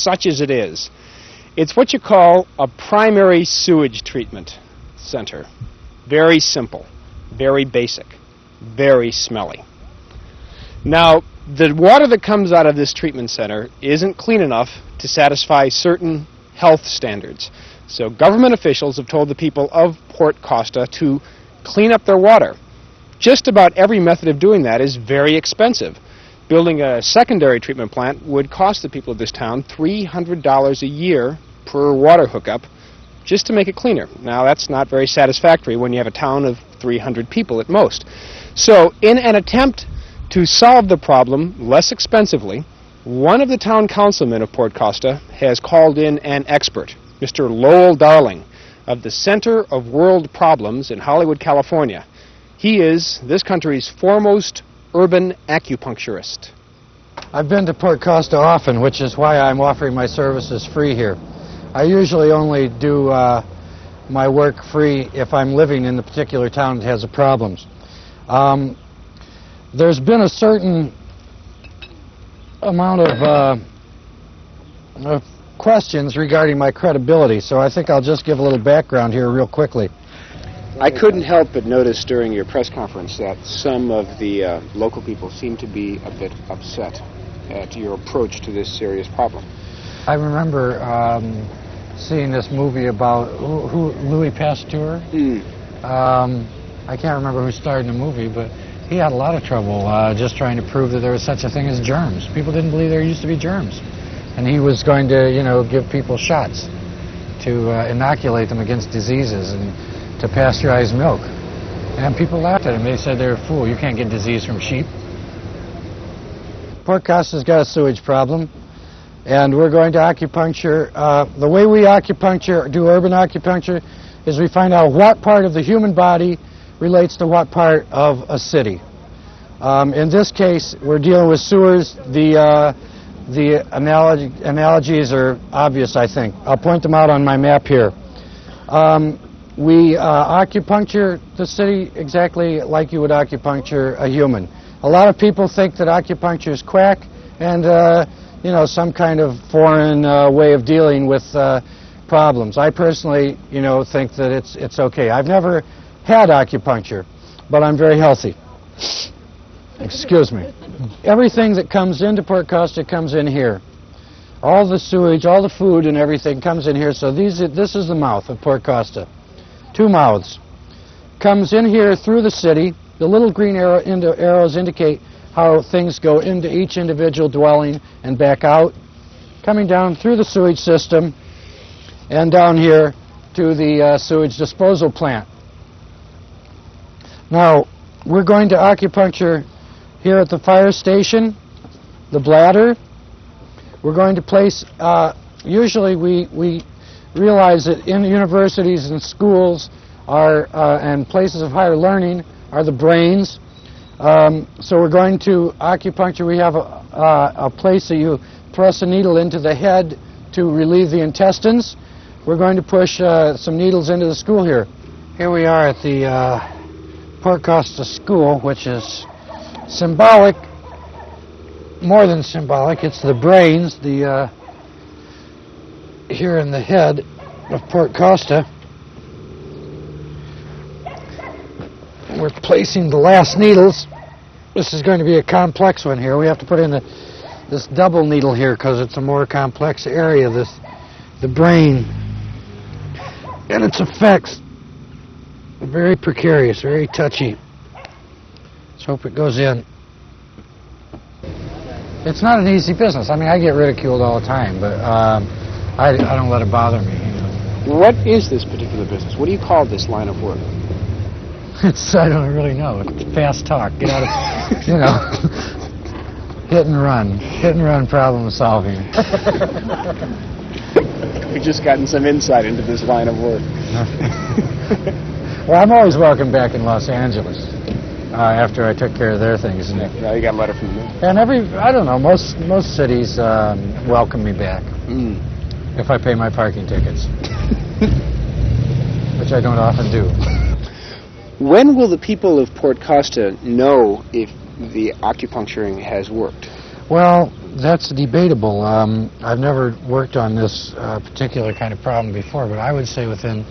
such as it is. It's what you call a primary sewage treatment center. Very simple, very basic, very smelly. Now, the water that comes out of this treatment center isn't clean enough to satisfy certain health standards. So government officials have told the people of Port Costa to clean up their water. Just about every method of doing that is very expensive. Building a secondary treatment plant would cost the people of this town $300 a year per water hookup just to make it cleaner. Now, that's not very satisfactory when you have a town of 300 people at most. So, in an attempt to solve the problem less expensively, one of the town councilmen of Port Costa has called in an expert, Mr. Lowell Darling, of the Center of World Problems in Hollywood, California. He is this country's foremost urban acupuncturist. I've been to Port Costa often, which is why I'm offering my services free here. I usually only do my work free if I'm living in the particular town that has the problems. There's been a certain amount of questions regarding my credibility, so I think I'll just give a little background here real quickly. I couldn't help but notice during your press conference that some of the local people seem to be a bit upset at your approach to this serious problem. I remember seeing this movie about Louis Pasteur. I can't remember who starred in the movie, but he had a lot of trouble just trying to prove that there was such a thing as germs. People didn't believe there used to be germs. And he was going to, give people shots to inoculate them against diseases and to pasteurize milk. And people laughed at him. They said they're a fool. You can't get disease from sheep. Port Costa's got a sewage problem, and we're going to acupuncture. The way we do urban acupuncture, is we find out what part of the human body relates to what part of a city. In this case, we're dealing with sewers. The analogies are obvious, I think. I'll point them out on my map here. We acupuncture the city exactly like you would acupuncture a human. A lot of people think that acupuncture is quack and, some kind of foreign way of dealing with problems. I personally, think that it's okay. I've never had acupuncture, but I'm very healthy. Excuse me. Everything that comes into Port Costa comes in here. All the sewage, all the food and everything comes in here. So this is the mouth of Port Costa. 2 mouths. Comes in here through the city. The little green arrows indicate how things go into each individual dwelling and back out. Coming down through the sewage system and down here to the sewage disposal plant. Now, we're going to acupuncture here at the fire station, the bladder. We're going to place, usually we realize that in universities and schools and places of higher learning are the brains. So we're going to acupuncture. We have a place that you thrust a needle into the head to relieve the intestines. We're going to push some needles into the school here. Here we are at the Port Costa School, which is symbolic, more than symbolic. It's the brains, here in the head of Port Costa. We're placing the last needles. This is going to be a complex one here. We have to put in this double needle here because it's a more complex area, the brain. And its effects are very precarious, very touchy. Let's hope it goes in. It's not an easy business. I mean, I get ridiculed all the time, but I don't let it bother me. What is this particular business? What do you call this line of work? I don't really know. It's fast talk. Get out of, hit and run problem solving. We've just gotten some insight into this line of work. Well, I'm always welcome back in Los Angeles after I took care of their things. Now you got a letter from me. And I don't know, most cities welcome me back if I pay my parking tickets, which I don't often do. When will the people of Port Costa know if the acupuncturing has worked? Well, that's debatable. I've never worked on this particular kind of problem before, but I would say within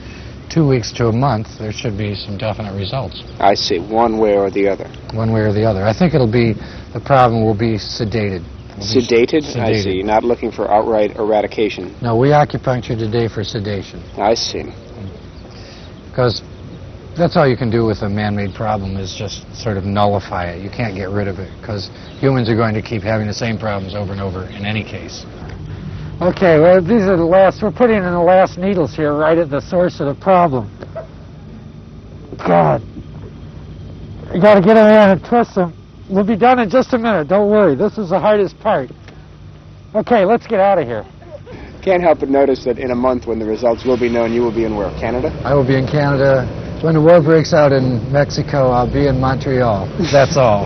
2 weeks to a month, there should be some definite results. I see, one way or the other. One way or the other. I think the problem will be sedated. Sedated? I see. You're not looking for outright eradication. No, we acupuncture today for sedation. I see. Because that's all you can do with a man-made problem is just sort of nullify it. You can't get rid of it because humans are going to keep having the same problems over and over in any case. Okay, well, these are the last, we're putting in the last needles here right at the source of the problem. God. You got to get them in and twist them. We'll be done in just a minute, don't worry. This is the hardest part. Okay, let's get out of here. Can't help but notice that in a month when the results will be known, you will be in where? Canada? I will be in Canada. When the war breaks out in Mexico, I'll be in Montreal. That's all.